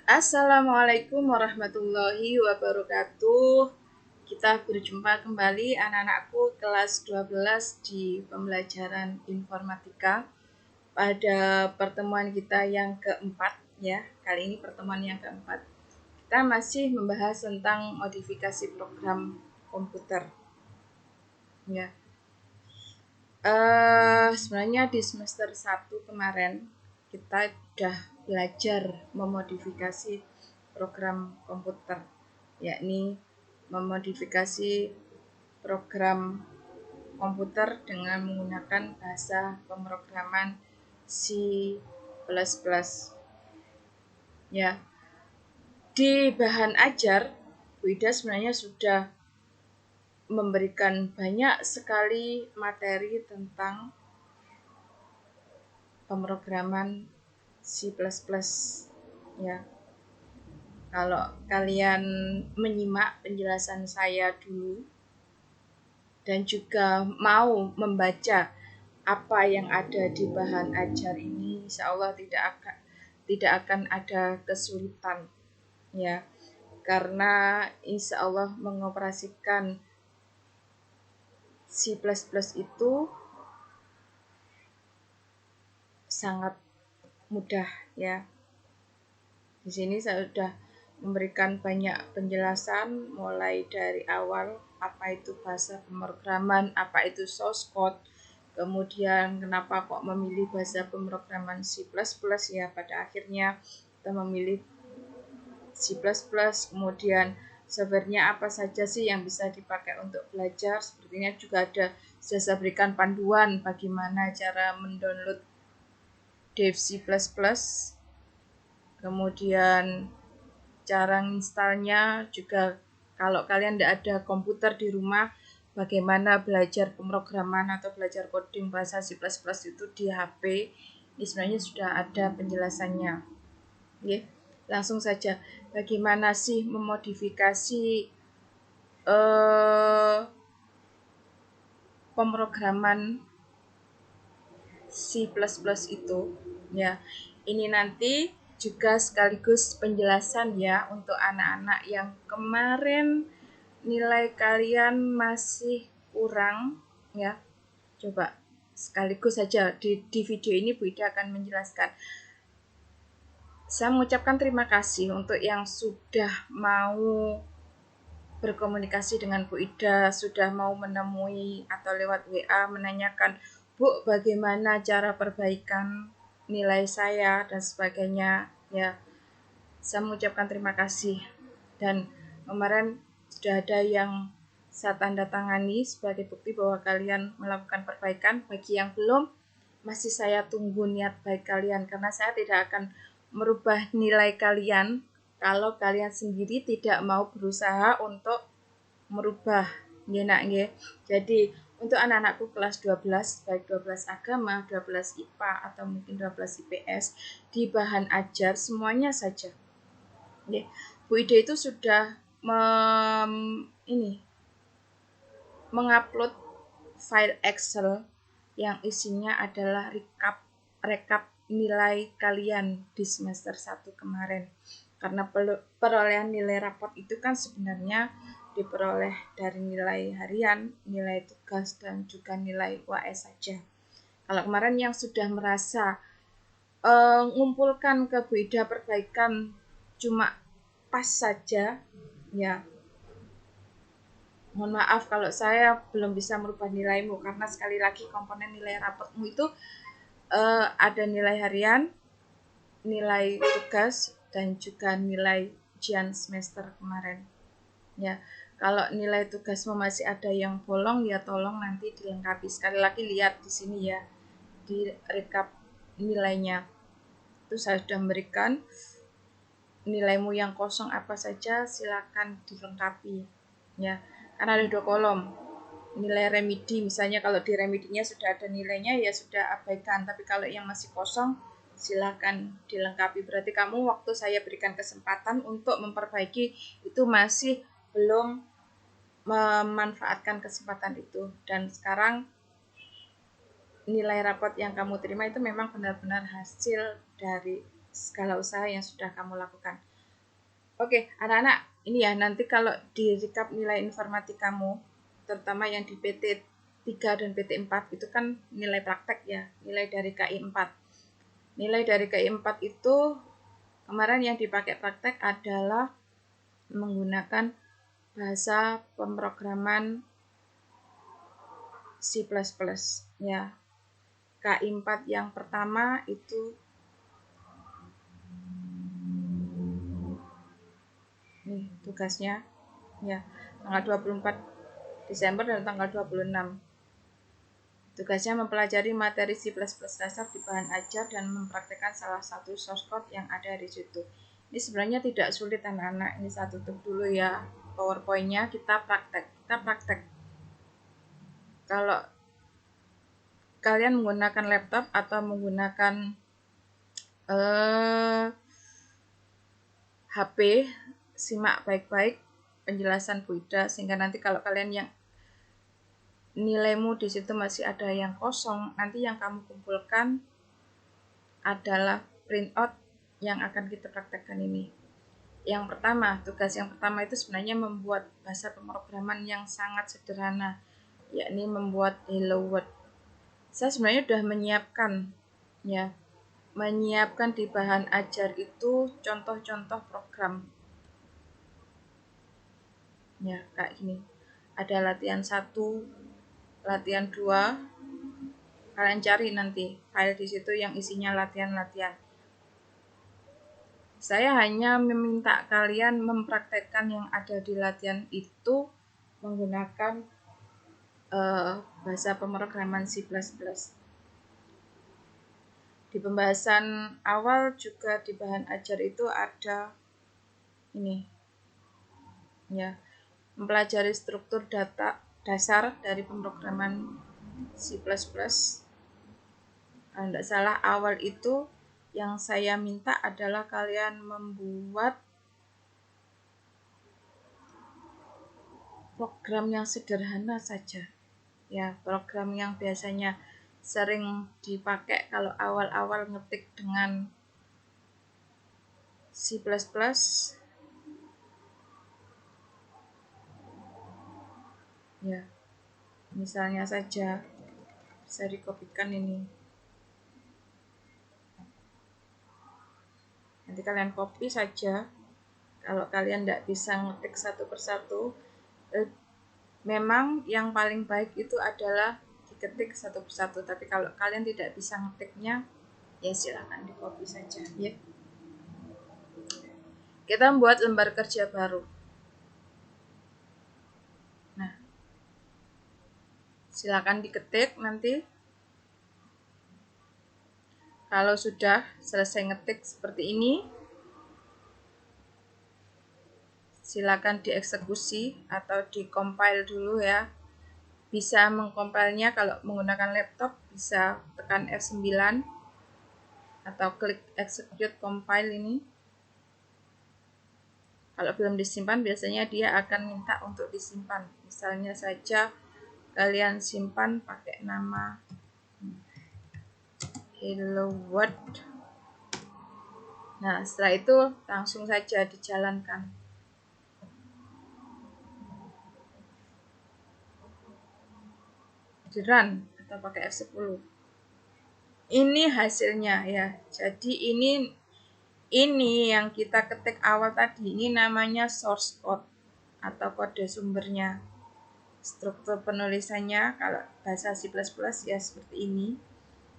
Assalamualaikum warahmatullahi wabarakatuh. Kita berjumpa kembali anak-anakku kelas 12 di pembelajaran informatika. Pada pertemuan kita yang keempat ya. Kali ini pertemuan yang keempat. Kita masih membahas tentang modifikasi program komputer. Ya. Sebenarnya di semester 1 kemarin kita sudah belajar memodifikasi program komputer, yakni memodifikasi program komputer dengan menggunakan bahasa pemrograman C++. Ya, di bahan ajar Bu Ida sebenarnya sudah memberikan banyak sekali materi tentang pemrograman C++. Ya. Kalau kalian menyimak penjelasan saya dulu dan juga mau membaca apa yang ada di bahan ajar ini, insya Allah tidak akan ada kesulitan ya, karena insya Allah mengoperasikan C++ itu sangat mudah ya. Di sini saya sudah memberikan banyak penjelasan mulai dari awal apa itu bahasa pemrograman, apa itu source code, kemudian kenapa kok memilih bahasa pemrograman C++ ya, pada akhirnya kita memilih C++, kemudian softwarenya apa saja sih yang bisa dipakai untuk belajar. Sepertinya juga ada, saya berikan panduan bagaimana cara mendownload dev C++, kemudian cara installnya juga. Kalau kalian tidak ada komputer di rumah, bagaimana belajar pemrograman atau belajar coding bahasa C++ itu di HP, ini sebenarnya sudah ada penjelasannya. Oke, langsung saja. Bagaimana sih memodifikasi pemrograman C++ itu ya. Ini nanti juga sekaligus penjelasan ya untuk anak-anak yang kemarin nilai kalian masih kurang ya. Coba sekaligus saja di video ini Bu Ida akan menjelaskan. Saya mengucapkan terima kasih untuk yang sudah mau berkomunikasi dengan Bu Ida, sudah mau menemui atau lewat WA menanyakan, Bu, bagaimana cara perbaikan nilai saya dan sebagainya ya. Saya mengucapkan terima kasih, dan kemarin sudah ada yang saya tanda tangani sebagai bukti bahwa kalian melakukan perbaikan. Bagi yang belum, masih saya tunggu niat baik kalian, karena saya tidak akan merubah nilai kalian kalau kalian sendiri tidak mau berusaha untuk merubah nggih nak nggih. Jadi untuk anak-anakku kelas 12, baik 12 agama, 12 IPA atau mungkin 12 IPS, di bahan ajar semuanya saja. Nggih. Bu Ide itu sudah mengupload file Excel yang isinya adalah rekap nilai kalian di semester 1 kemarin. Karena perolehan nilai raport itu kan sebenarnya diperoleh dari nilai harian, nilai tugas, dan juga nilai UAS saja. Kalau kemarin yang sudah merasa ngumpulkan ke Bu Ida perbaikan cuma pas saja, ya mohon maaf kalau saya belum bisa merubah nilaimu, karena sekali lagi komponen nilai raportmu itu ada nilai harian, nilai tugas, dan juga nilai ujian semester kemarin. Ya, kalau nilai tugasmu masih ada yang bolong, ya tolong nanti dilengkapi. Sekali lagi lihat di sini ya, di rekap nilainya. Itu saya sudah memberikan nilaimu yang kosong apa saja, silakan dilengkapi. Ya, karena ada 2 kolom. Nilai remedi, misalnya kalau di remedinya sudah ada nilainya, ya sudah abaikan. Tapi kalau yang masih kosong, silakan dilengkapi. Berarti kamu waktu saya berikan kesempatan untuk memperbaiki itu masih belum memanfaatkan kesempatan itu. Dan sekarang nilai raport yang kamu terima itu memang benar-benar hasil dari segala usaha yang sudah kamu lakukan. Oke, anak-anak, ini ya nanti kalau di recap nilai informatikamu, terutama yang di PT 3 dan PT 4 itu kan nilai praktek ya, nilai dari KI 4. Nilai dari KI 4 itu kemarin yang dipakai praktek adalah menggunakan bahasa pemrograman C++ ya. KI 4 yang pertama itu nih tugasnya ya, tanggal 24 Desember dan tanggal 26. Tugasnya mempelajari materi C++ dasar di bahan ajar dan mempraktekkan salah satu source code yang ada di situ. Ini sebenarnya tidak sulit anak-anak. Ini saya tutup dulu ya PowerPoint-nya, kita praktek. Kalau kalian menggunakan laptop atau menggunakan HP, simak baik-baik penjelasan Bu Ida sehingga nanti kalau kalian yang nilaimu di situ masih ada yang kosong, nanti yang kamu kumpulkan adalah printout yang akan kita praktekkan ini. Yang pertama, tugas yang pertama itu sebenarnya membuat bahasa pemrograman yang sangat sederhana, yakni membuat Hello World. Saya sebenarnya sudah menyiapkan di bahan ajar itu contoh-contoh program. Ya, kayak gini. Ada latihan 1, latihan 2. Kalian cari nanti file di situ yang isinya latihan-latihan. Saya hanya meminta kalian mempraktekkan yang ada di latihan itu menggunakan bahasa pemrograman C++. Di pembahasan awal juga di bahan ajar itu ada ini ya, mempelajari struktur data dasar dari pemrograman C++. Kalau tidak salah awal itu yang saya minta adalah kalian membuat program yang sederhana saja. Ya, program yang biasanya sering dipakai kalau awal-awal ngetik dengan C++. Ya, misalnya saja bisa dikopikan ini. Nanti kalian copy saja. Kalau kalian tidak bisa ngetik satu persatu, memang yang paling baik itu adalah diketik satu persatu. Tapi kalau kalian tidak bisa ngetiknya, ya silakan di copy saja. Ya. Kita membuat lembar kerja baru. Nah, silakan diketik nanti. Kalau sudah selesai ngetik seperti ini, silakan dieksekusi atau dikompil dulu ya. Bisa mengkompilnya kalau menggunakan laptop bisa tekan F9 atau klik execute compile ini. Kalau belum disimpan biasanya dia akan minta untuk disimpan. Misalnya saja kalian simpan pakai nama Hello World. Nah, setelah itu langsung saja dijalankan. Di run atau pakai F10. Ini hasilnya ya. Jadi ini yang kita ketik awal tadi, ini namanya source code atau kode sumbernya. Struktur penulisannya kalau bahasa C++ ya seperti ini.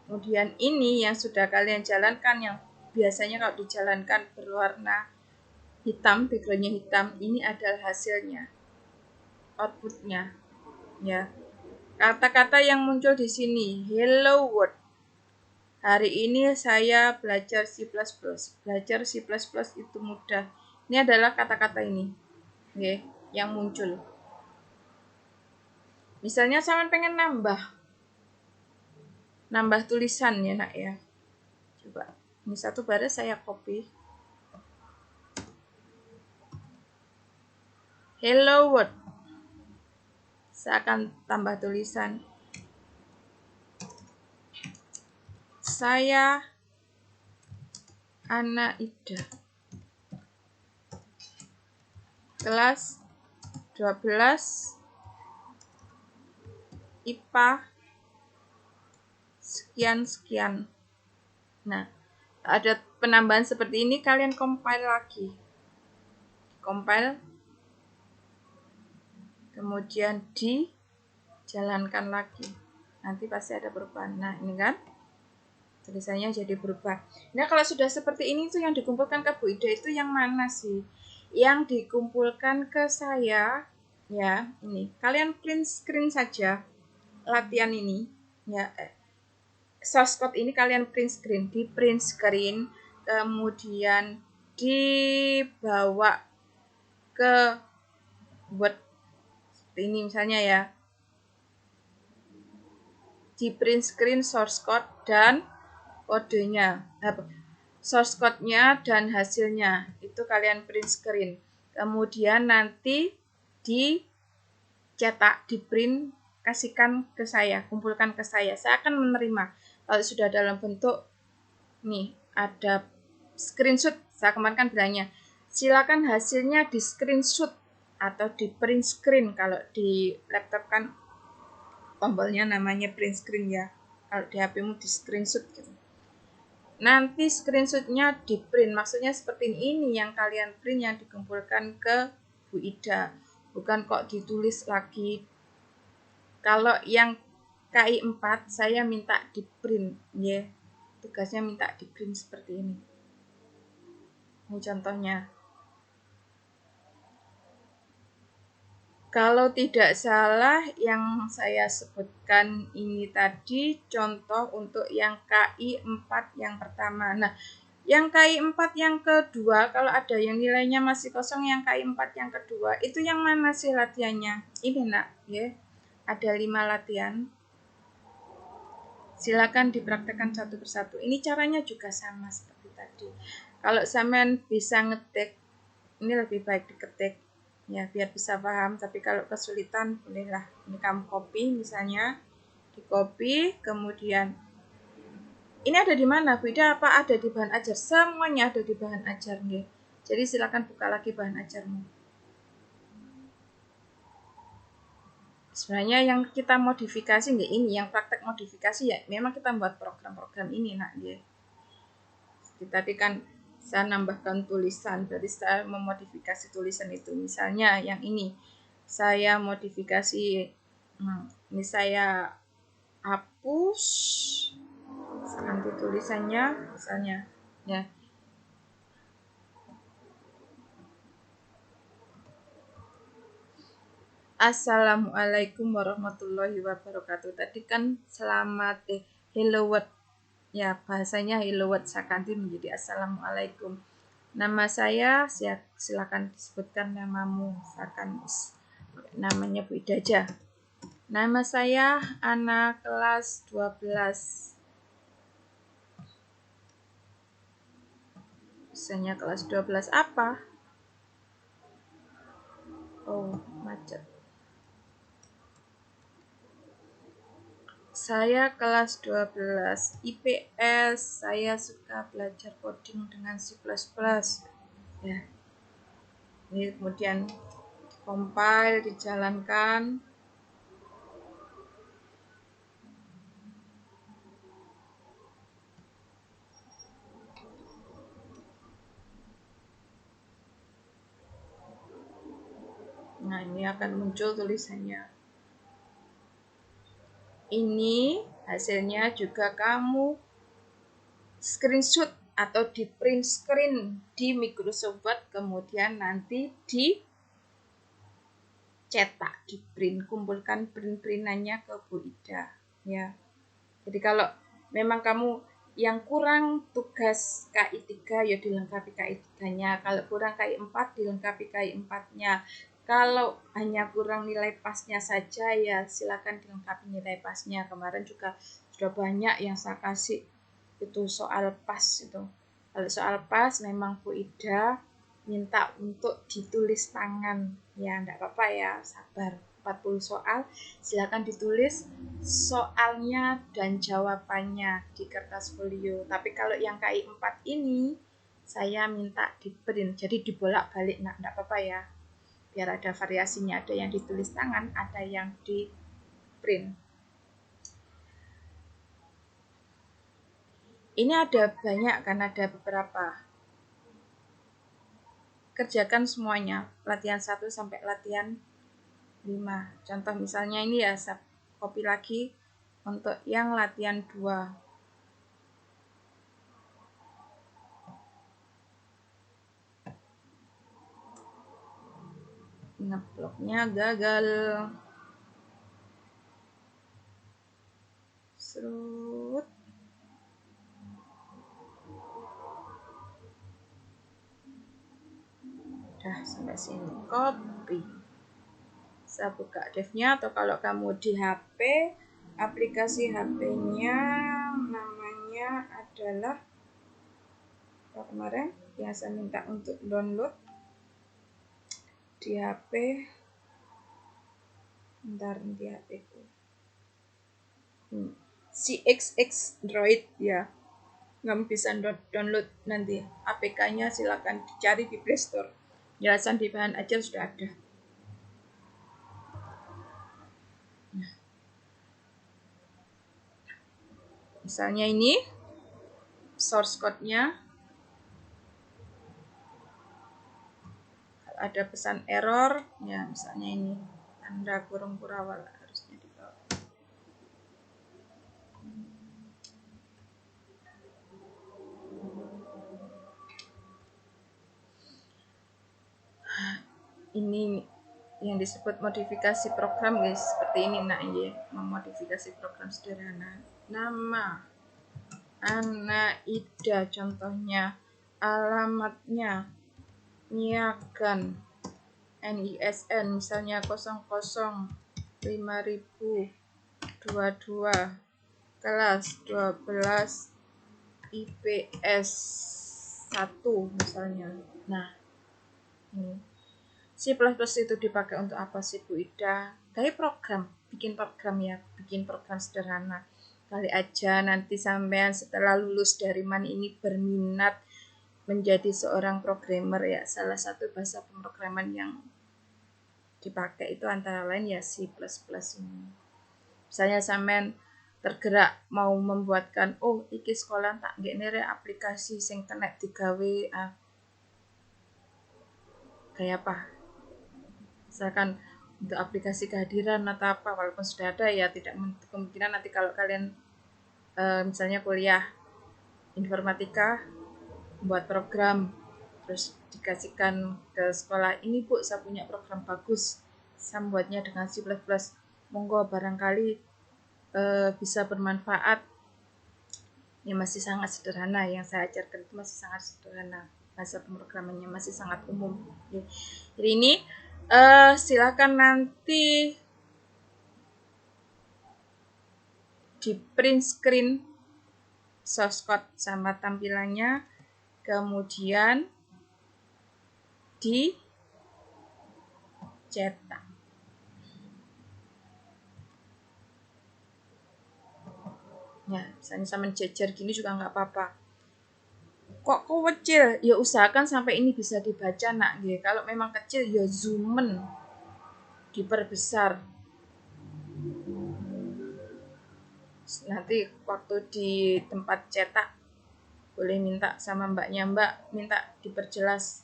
Kemudian ini yang sudah kalian jalankan, yang biasanya kalau dijalankan berwarna hitam, backgroundnya hitam, ini adalah hasilnya, outputnya. Ya, kata-kata yang muncul di sini, Hello World. Hari ini saya belajar C++. Belajar C++ itu mudah. Ini adalah kata-kata ini, oke, yang muncul. Misalnya saya pengen nambah tulisan ya nak ya. Coba ini satu baris saya copy. Hello World. Saya akan tambah tulisan. Saya Ana Ida. kelas 12 IPA sekian-sekian. Nah, ada penambahan seperti ini, kalian compile lagi. Compile, kemudian dijalankan lagi. Nanti pasti ada perubahan. Nah, ini kan tulisannya jadi berubah. Nah, kalau sudah seperti ini tuh yang dikumpulkan ke Bu Ida itu yang mana sih? Yang dikumpulkan ke saya, ya, ini. Kalian print screen saja latihan ini, ya. Source code ini kalian print screen, di print screen, kemudian dibawa ke Word ini misalnya ya, di print screen source code dan kodenya, source code-nya dan hasilnya itu kalian print screen, kemudian nanti dicetak, di print, kasihkan ke saya, kumpulkan ke saya akan menerima. Kalau sudah dalam bentuk nih ada screenshot, saya kemarin kan bilangnya silakan hasilnya di screenshot atau di print screen. Kalau di laptop kan tombolnya namanya print screen ya, kalau di HP-mu di screenshot gitu. Nanti screenshotnya di print, maksudnya seperti ini yang kalian print, yang dikumpulkan ke Bu Ida, bukan kok ditulis lagi. Kalau yang KI 4 saya minta di print ya, tugasnya minta di print seperti ini. Ini contohnya. Kalau tidak salah yang saya sebutkan ini tadi contoh untuk yang KI 4 yang pertama. Nah, yang KI 4 yang kedua, kalau ada yang nilainya masih kosong, yang KI 4 yang kedua, itu yang mana sih latihannya? Ini nak, ya. Ada 5 latihan. Silakan dipraktekkan satu persatu. Ini caranya juga sama seperti tadi. Kalau sampean bisa ngetik, ini lebih baik diketik ya biar bisa paham, tapi kalau kesulitan bolehlah ini kamu copy, misalnya di copy, kemudian ini ada di mana Bu Ida? Apa ada di bahan ajar? Semuanya ada di bahan ajar nih. Jadi silakan buka lagi bahan ajarmu. Sebenarnya yang kita modifikasi nggak ini, yang praktek modifikasi ya memang kita buat program-program ini nak dia. Tadi kan saya nambahkan tulisan, berarti saya memodifikasi tulisan itu. Misalnya yang ini saya modifikasi, ini saya hapus nanti tulisannya misalnya ya. Assalamualaikum warahmatullahi wabarakatuh. Tadi kan selamat hello world ya, bahasanya hello world saya ganti menjadi assalamualaikum. Nama saya, silakan disebutkan namamu, silakan namanya Bu Ida aja. Nama saya anak kelas 12. Misalnya kelas 12 apa? Oh, macet. Saya kelas 12 IPS, saya suka belajar coding dengan C++. Ya. Ini kemudian compile, dijalankan. Nah, ini akan muncul tulisannya. Ini hasilnya juga kamu screenshot atau di print screen di Microsoft Word, kemudian nanti dicetak, di print, kumpulkan print-printannya ke Bu Ida ya. Jadi kalau memang kamu yang kurang tugas KI 3 ya dilengkapi KI 3-nya, kalau kurang KI 4 dilengkapi KI 4-nya. Kalau hanya kurang nilai pasnya saja ya silakan dilengkapi nilai pasnya. Kemarin juga sudah banyak yang saya kasih itu soal pas itu. Kalau soal pas memang Bu Ida minta untuk ditulis tangan. Ya enggak apa-apa ya, sabar. 40 soal, silakan ditulis soalnya dan jawabannya di kertas folio. Tapi kalau yang KI 4 ini saya minta di print, jadi dibolak-balik, enggak apa-apa ya. biar ada variasinya, ada yang ditulis tangan, ada yang di print. Ini ada banyak kan, ada beberapa. Kerjakan semuanya, latihan 1 sampai latihan 5. Contoh misalnya ini ya, saya copy lagi untuk yang latihan 2. Ngebloknya gagal. Serut. Udah sampai sini, copy. Saya buka devnya, atau kalau kamu di HP, aplikasi HP-nya namanya adalah apa kemarin yang saya minta untuk download di HP. Bentar, di HP ku. CXX Droid ya. Kamu bisa download nanti APK-nya, silakan dicari di Play Store. Jelasan di bahan ajar sudah ada. Nah, misalnya ini source code-nya, ada pesan error ya, misalnya ini tanda kurung kurawal harusnya di bawah. Ini yang disebut modifikasi program guys, seperti ini nak ya, memodifikasi program sederhana. Nama anak Ida contohnya, alamatnya Niagan, NISN misalnya 005022, kelas 12 IPS 1 misalnya. Nah, ini C++ itu dipakai untuk apa sih Bu Ida? Kayak program, bikin program ya, bikin program sederhana. Kali aja nanti sampean setelah lulus dari MAN ini berminat menjadi seorang programmer ya. Salah satu bahasa pemrograman yang dipakai itu antara lain ya C++ ini. Misalnya sampean tergerak mau membuatkan, oh iki sekolah tak nggak aplikasi sing kena digawe kayak apa? Misalkan untuk aplikasi kehadiran atau apa, walaupun sudah ada ya, tidak kemungkinan nanti kalau kalian misalnya kuliah informatika, buat program terus dikasihkan ke sekolah, ini Bu saya punya program bagus, saya membuatnya dengan C++, monggo barangkali bisa bermanfaat. Ini masih sangat sederhana, yang saya ajarkan itu masih sangat sederhana, bahasa pemrogramannya masih sangat umum. Jadi ini silakan nanti di print screen source code sama tampilannya, kemudian dicetak. Ya, misalnya sama jejer gini juga nggak apa-apa. Kok kecil? Ya usahakan sampai ini bisa dibaca nak. Ya, kalau memang kecil ya zoomen, diperbesar. Nanti waktu di tempat cetak boleh minta sama mbaknya, Mbak minta diperjelas,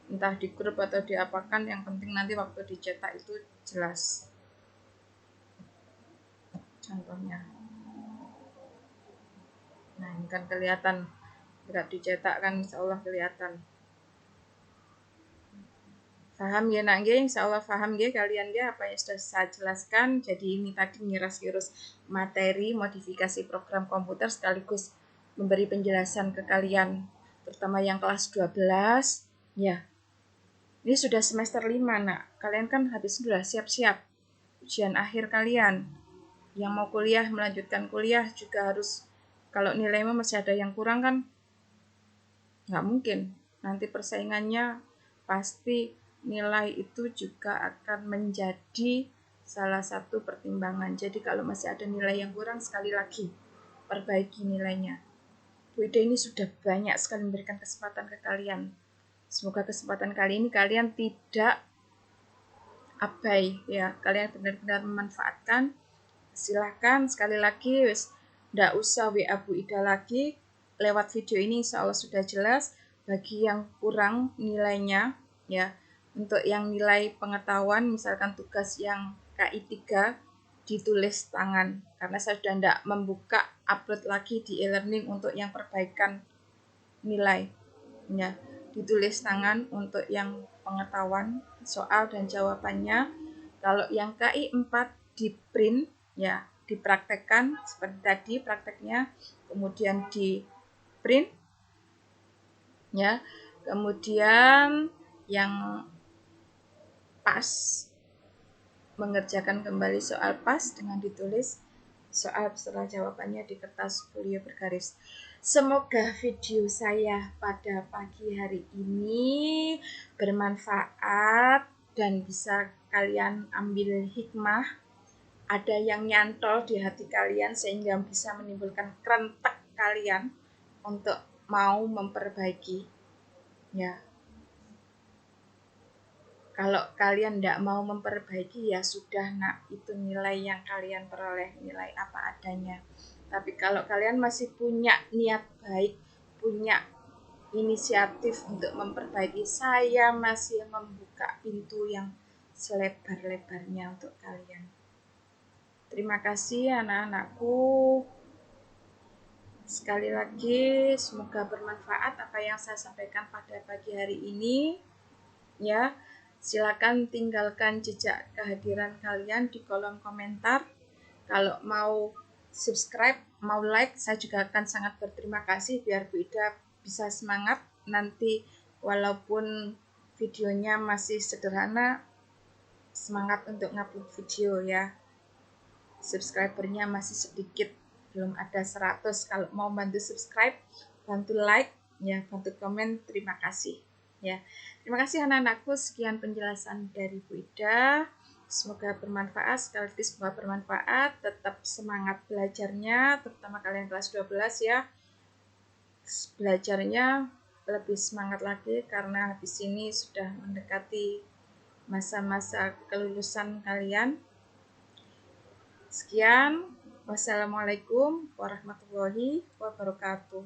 entah di grup atau diapakan, yang penting nanti waktu dicetak itu jelas. Contohnya. Nah, ini kan kelihatan, berat dicetak kan insya Allah kelihatan. Paham ya nak nggih, insya Allah paham nggih kalian nggih apa yang sudah saya jelaskan. Jadi ini tadi ngiras-ngiras materi modifikasi program komputer sekaligus memberi penjelasan ke kalian, terutama yang kelas 12 ya. Ini sudah semester 5 nak. Kalian kan habis sudah siap-siap ujian akhir kalian. Yang mau kuliah, melanjutkan kuliah juga harus, kalau nilainya masih ada yang kurang kan nggak mungkin. Nanti persaingannya pasti nilai itu juga akan menjadi salah satu pertimbangan. Jadi kalau masih ada nilai yang kurang, sekali lagi perbaiki nilainya. Bu Ida ini sudah banyak sekali memberikan kesempatan ke kalian. Semoga kesempatan kali ini kalian tidak abai ya, kalian benar-benar memanfaatkan. Silahkan sekali lagi, ndak usah WA Bu Ida lagi. Lewat video ini insya Allah sudah jelas. Bagi yang kurang nilainya ya, untuk yang nilai pengetahuan misalkan tugas yang KI 3 ditulis tangan, karena saya sudah ndak membuka upload lagi di e-learning untuk yang perbaikan nilai ya, ditulis tangan untuk yang pengetahuan soal dan jawabannya. Kalau yang KI 4 di print ya, dipraktekkan seperti tadi prakteknya, kemudian di print ya, kemudian yang pas mengerjakan kembali soal pas dengan ditulis soal beserta jawabannya di kertas folio bergaris. Semoga video saya pada pagi hari ini bermanfaat dan bisa kalian ambil hikmah, ada yang nyantol di hati kalian sehingga bisa menimbulkan kerentek kalian untuk mau memperbaiki ya. Kalau kalian tidak mau memperbaiki ya sudah nak, itu nilai yang kalian peroleh, nilai apa adanya. Tapi kalau kalian masih punya niat baik, punya inisiatif untuk memperbaiki, saya masih membuka pintu yang selebar-lebarnya untuk kalian. Terima kasih anak-anakku. Sekali lagi semoga bermanfaat apa yang saya sampaikan pada pagi hari ini ya. Silakan tinggalkan jejak kehadiran kalian di kolom komentar. Kalau mau subscribe, mau like, saya juga akan sangat berterima kasih biar Bu Ida bisa semangat nanti walaupun videonya masih sederhana, semangat untuk ngupload video ya. Subscribernya masih sedikit, belum ada 100. Kalau mau bantu subscribe, bantu like, ya, bantu komen, terima kasih. Ya, terima kasih anak-anakku. Sekian penjelasan dari Bu Ida. Semoga bermanfaat, sekali lagi semoga bermanfaat. Tetap semangat belajarnya, terutama kalian kelas 12 ya. Belajarnya lebih semangat lagi karena habis ini sudah mendekati masa-masa kelulusan kalian. Sekian, wassalamualaikum warahmatullahi wabarakatuh.